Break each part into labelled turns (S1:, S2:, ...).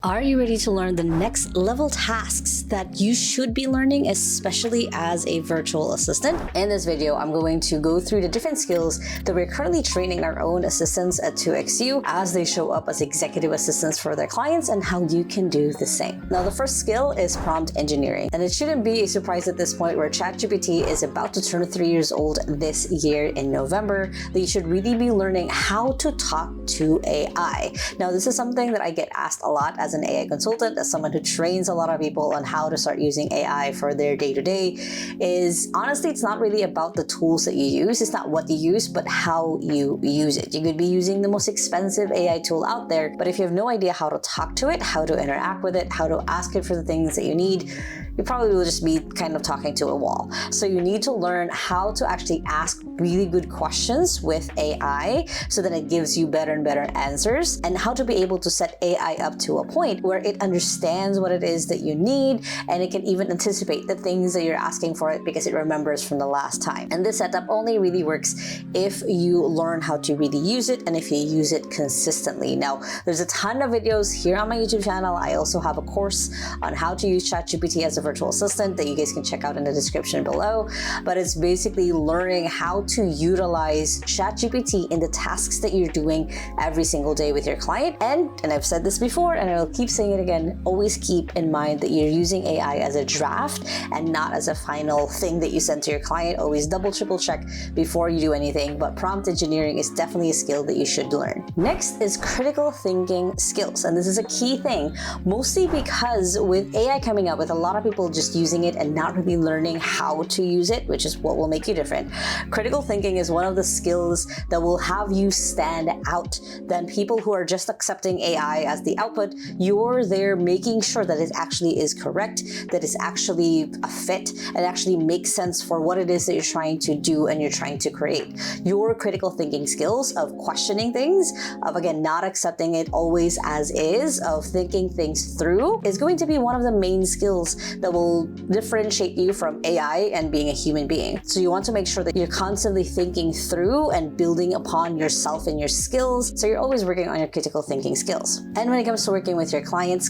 S1: Are you ready to learn the next level tasks that you should be learning, especially as a virtual assistant? In this video, I'm going to go through the different skills that we're currently training our own assistants at 2XU as they show up as executive assistants for their clients and how you can do the same. Now, the first skill is prompt engineering. And it shouldn't be a surprise at this point where ChatGPT is about to turn 3 years old this year in November, that you should really be learning how to talk to AI. Now, this is something that I get asked a lot as an AI consultant, as someone who trains a lot of people on how to start using AI for their day-to-day, is honestly, it's not really about the tools that you use. It's not what you use, but how you use it. You could be using the most expensive AI tool out there, but if you have no idea how to talk to it, how to interact with it, how to ask it for the things that you need, you probably will just be kind of talking to a wall. So you need to learn how to actually ask really good questions with AI so that it gives you better and better answers, and how to be able to set AI up to a point where it understands what it is that you need, and it can even anticipate the things that you're asking for it because it remembers from the last time. And this setup only really works if you learn how to really use it and if you use it consistently. Now, there's a ton of videos here on my YouTube channel. I also have a course on how to use ChatGPT as a virtual assistant that you guys can check out in the description below. But it's basically learning how to utilize ChatGPT in the tasks that you're doing every single day with your client. And I've said this before, and I'll keep saying it again, always keep in mind that you're using AI as a draft and not as a final thing that you send to your client. Always double, triple check before you do anything. But prompt engineering is definitely a skill that you should learn. Next is critical thinking skills. And this is a key thing, mostly because with AI coming up, with a lot of people just using it and not really learning how to use it, which is what will make you different. Critical thinking is one of the skills that will have you stand out than people who are just accepting AI as the output. You're there making sure that it actually is correct, that it's actually a fit, and actually makes sense for what it is that you're trying to do and you're trying to create. Your critical thinking skills of questioning things, of again, not accepting it always as is, of thinking things through, is going to be one of the main skills that will differentiate you from AI and being a human being. So you want to make sure that you're constantly thinking through and building upon yourself and your skills. So you're always working on your critical thinking skills. And when it comes to working with your clients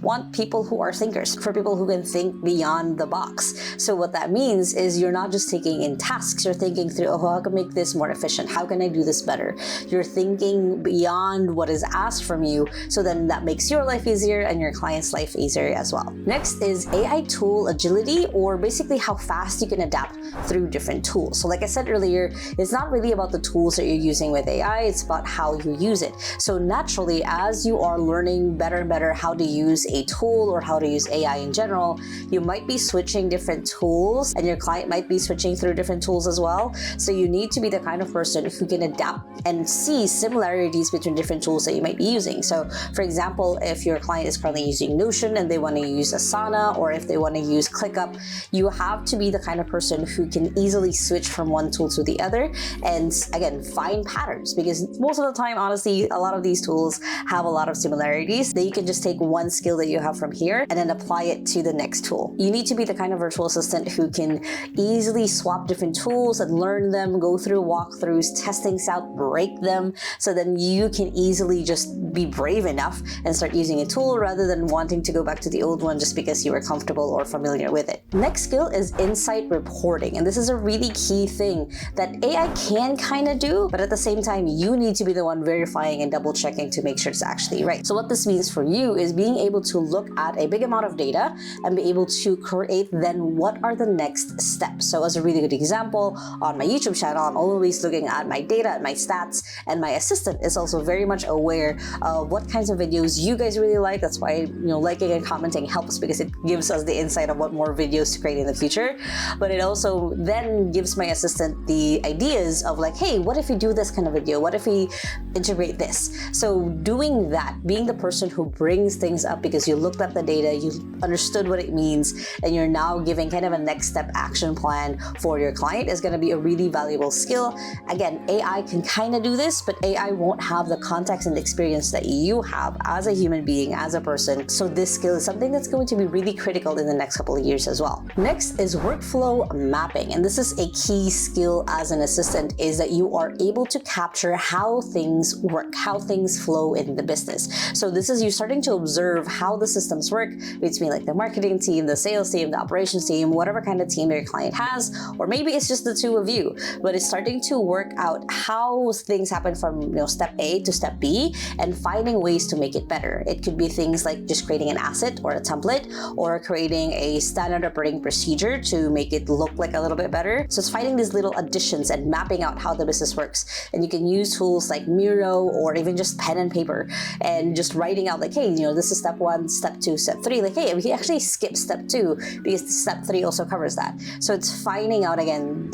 S1: want people who are thinkers, for people who can think beyond the box. So what that means is you're not just taking in tasks, you're thinking through, oh, how can I make this more efficient? How can I do this better? You're thinking beyond what is asked from you, so then that makes your life easier and your client's life easier as well. Next is AI tool agility, or basically how fast you can adapt through different tools. So like I said earlier, it's not really about the tools that you're using with AI, it's about how you use it. So naturally, as you are learning better and better how to use a tool or how to use AI in general, you might be switching different tools, and your client might be switching through different tools as well. So you need to be the kind of person who can adapt and see similarities between different tools that you might be using. So for example, if your client is currently using Notion and they want to use Asana, or if they want to use ClickUp, you have to be the kind of person who can easily switch from one tool to the other and again, find patterns, because most of the time, honestly, a lot of these tools have a lot of similarities that you can just take one skill that you have from here and then apply it to the next tool. You need to be the kind of virtual assistant who can easily swap different tools and learn them, go through walkthroughs, test things out, break them, so then you can easily just be brave enough and start using a tool rather than wanting to go back to the old one just because you were comfortable or familiar with it. Next skill is insight reporting. And this is a really key thing that AI can kind of do, but at the same time, you need to be the one verifying and double checking to make sure it's actually right. So what this means for you is being able to look at a big amount of data and be able to create then what are the next steps. So as a really good example, on my YouTube channel, I'm always looking at my data and my stats, and my assistant is also very much aware of what kinds of videos you guys really like. That's why, liking and commenting helps, because it gives us the insight of what more videos to create in the future. But it also then gives my assistant the ideas of like, hey, what if we do this kind of video? What if we integrate this? So doing that, being the person who brings things up because you looked at the data, you understood what it means, and you're now giving kind of a next step action plan for your client, is going to be a really valuable skill. Again, AI can kind of do this, but AI won't have the context and experience that you have as a human being, as a person. So this skill is something that's going to be really critical in the next couple of years as well. Next is workflow mapping. And this is a key skill as an assistant, is that you are able to capture how things work, how things flow in the business. So this is you're starting to observe how the systems work between like the marketing team, the sales team, the operations team, whatever kind of team your client has, or maybe it's just the two of you, but it's starting to work out how things happen from step A to step B and finding ways to make it better. It could be things like just creating an asset or a template, or creating a standard operating procedure to make it look like a little bit better. So it's finding these little additions and mapping out how the business works. And you can use tools like Miro or even just pen and paper and just writing out like, hey, this is step 1, step 2, step 3. Like, hey, we can actually skip step 2 because step 3 also covers that. So it's finding out again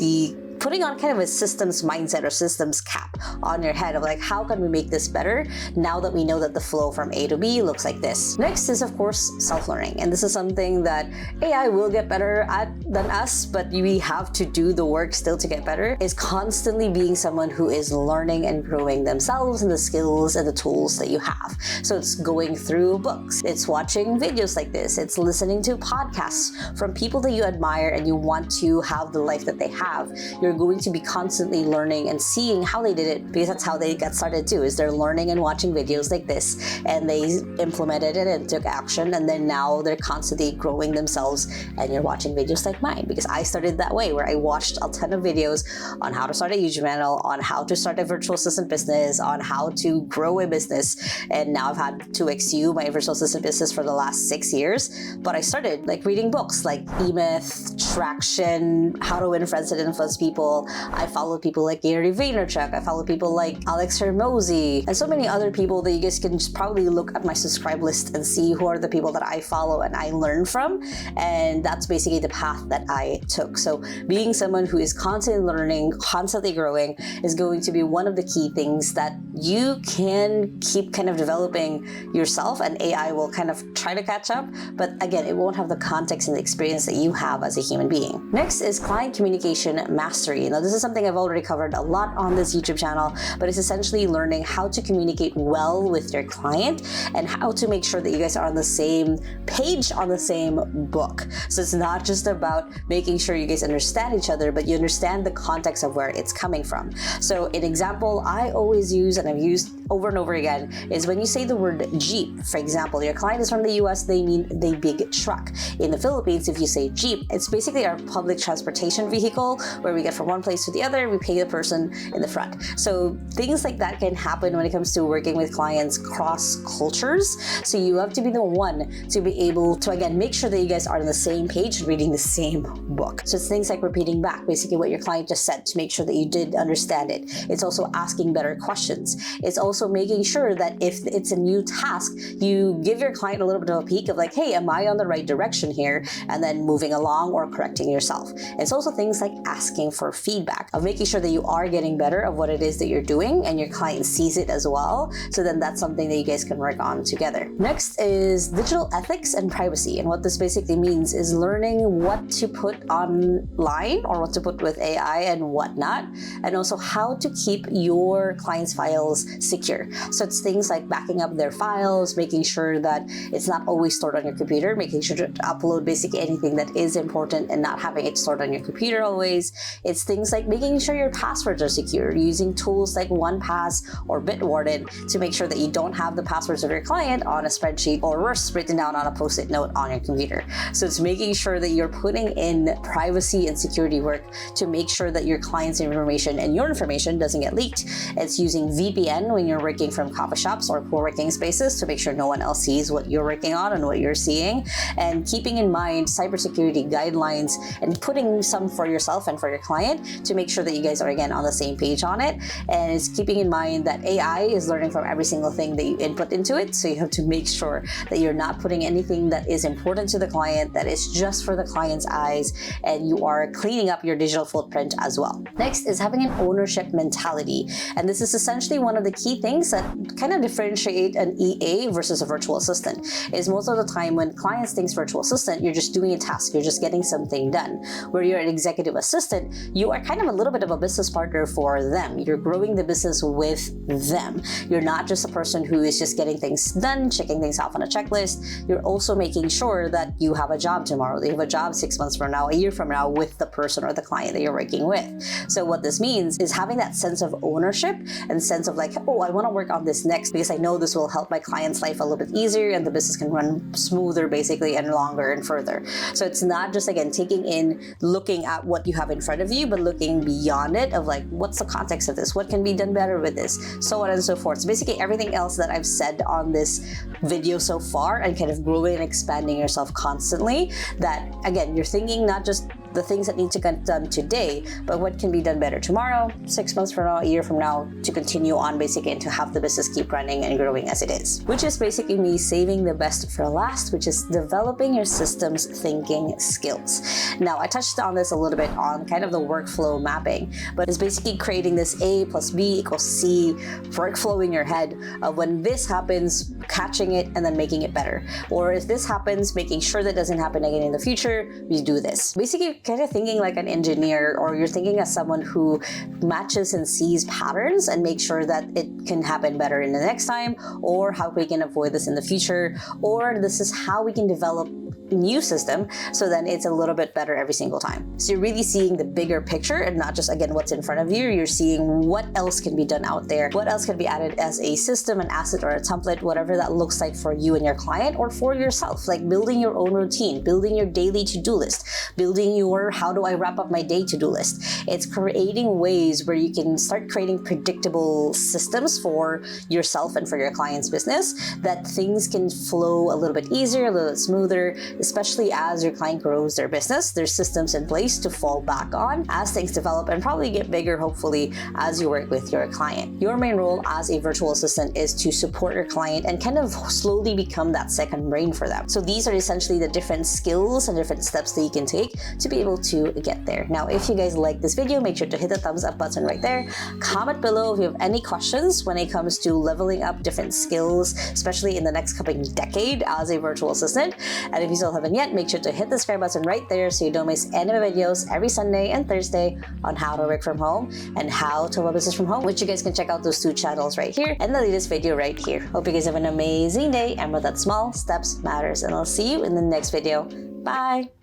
S1: putting on kind of a systems mindset or systems cap on your head of like, how can we make this better now that we know that the flow from A to B looks like this. Next is, of course, self-learning. And this is something that AI will get better at than us, but we have to do the work still to get better, is constantly being someone who is learning and growing themselves and the skills and the tools that you have. So it's going through books, it's watching videos like this, it's listening to podcasts from people that you admire and you want to have the life that they have. You're going to be constantly learning and seeing how they did it, because that's how they got started too, is they're learning and watching videos like this, and they implemented it and took action, and then now they're constantly growing themselves, and you're watching videos like mine, because I started that way, where I watched a ton of videos on how to start a YouTube channel, on how to start a virtual assistant business, on how to grow a business, and now I've had 2XU, my virtual assistant business, for the last 6 years. But I started like reading books like E-Myth, Traction, How to Win Friends and Influence People. I followed people like Gary Vaynerchuk. I followed people like Alex Hormozi, and so many other people that you guys can just probably look at my subscribe list and see who are the people that I follow and I learn from. And that's basically the path that I took. So being someone who is constantly learning, constantly growing, is going to be one of the key things that you can keep kind of developing yourself, and AI will kind of try to catch up. But again, it won't have the context and the experience that you have as a human being. Next is client communication mastery. Now, this is something I've already covered a lot on this YouTube channel, but it's essentially learning how to communicate well with your client and how to make sure that you guys are on the same page, on the same book. So it's not just about making sure you guys understand each other, but you understand the context of where it's coming from. So an example I always use, and I've used over and over again, is when you say the word Jeep. For example, your client is from the US, they mean the big truck. In the Philippines, if you say Jeep, it's basically our public transportation vehicle where we get from one place to the other, we pay the person in the front. So things like that can happen when it comes to working with clients cross cultures. So you have to be the one to be able to, again, make sure that you guys are on the same page, reading the same book. So it's things like repeating back basically what your client just said to make sure that you did understand it. It's also asking better questions. It's also making sure that if it's a new task, you give your client a little bit of a peek of like, hey, am I on the right direction here? And then moving along or correcting yourself. It's also things like asking for feedback, of making sure that you are getting better of what it is that you're doing and your client sees it as well. So then that's something that you guys can work on together. Next is digital ethics and privacy. And what this basically means is learning what to put online or what to put with AI and what not, and also how to keep your client's files secure. So it's things like backing up their files, making sure that it's not always stored on your computer, making sure to upload basically anything that is important and not having it stored on your computer always. It's things like making sure your passwords are secure, using tools like 1Pass or Bitwarden to make sure that you don't have the passwords of your client on a spreadsheet, or worse, written down on a post-it note on your computer. So it's making sure that you're putting in privacy and security work to make sure that your client's information and your information doesn't get leaked. It's using VPN when you're working from coffee shops or co-working spaces to make sure no one else sees what you're working on and what you're seeing, and keeping in mind cybersecurity guidelines and putting some for yourself and for your client to make sure that you guys are again on the same page on it. And it's keeping in mind that AI is learning from every single thing that you input into it, so you have to make sure that you're not putting anything that is important to the client, that is just for the client's eyes, and you are cleaning up your digital footprint as well. Next is having an ownership mentality, and this is essentially one of the key things that kind of differentiate an EA versus a virtual assistant. Is most of the time when clients think virtual assistant, you're just doing a task, you're just getting something done. Where you're an executive assistant, you are kind of a little bit of a business partner for them. You're growing the business with them. You're not just a person who is just getting things done, checking things off on a checklist. You're also making sure that you have a job tomorrow, that you have a job 6 months from now, a year from now with the person or the client that you're working with. So what this means is having that sense of ownership and sense of like, oh, I want to work on this next because I know this will help my client's life a little bit easier and the business can run smoother basically and longer and further. So it's not just, again, taking in, looking at what you have in front of you, but looking beyond it of like, what's the context of this? What can be done better with this? So on and so forth. So basically everything else that I've said on this video so far, and kind of growing and expanding yourself constantly, that again, you're thinking not just the things that need to get done today, but what can be done better tomorrow, 6 months from now, a year from now, to continue on basically and to have the business keep running and growing as it is. Which is basically me saving the best for last, which is developing your systems thinking skills. Now, I touched on this a little bit on kind of the workflow mapping, but it's basically creating this A plus B equals C workflow in your head of when this happens, catching it and then making it better. Or if this happens, making sure that doesn't happen again in the future, we do this. Basically, kind of thinking like an engineer, or you're thinking as someone who matches and sees patterns and makes sure that it can happen better in the next time, or how we can avoid this in the future, or this is how we can develop new system so then it's a little bit better every single time. So you're really seeing the bigger picture and not just, again, what's in front of you. You're seeing what else can be done out there, what else can be added as a system, an asset, or a template, whatever that looks like for you and your client, or for yourself, like building your own routine, building your daily to-do list, building your how do I wrap up my day to-do list. It's creating ways where you can start creating predictable systems for yourself and for your client's business, that things can flow a little bit easier, a little bit smoother, especially as your client grows their business. There's systems in place to fall back on as things develop and probably get bigger, hopefully, as you work with your client. Your main role as a virtual assistant is to support your client and kind of slowly become that second brain for them. So these are essentially the different skills and different steps that you can take to be able to get there. Now, if you guys like this video, make sure to hit the thumbs up button right there. Comment below if you have any questions when it comes to leveling up different skills, especially in the next coming decade as a virtual assistant. And if you still haven't yet, make sure to hit the subscribe button right there so you don't miss any of my videos every Sunday and Thursday on how to work from home and how to run a business from home, which you guys can check out those two channels right here and the latest video right here. Hope you guys have an amazing day, and with that, small steps matters, and I'll see you in the next video. Bye!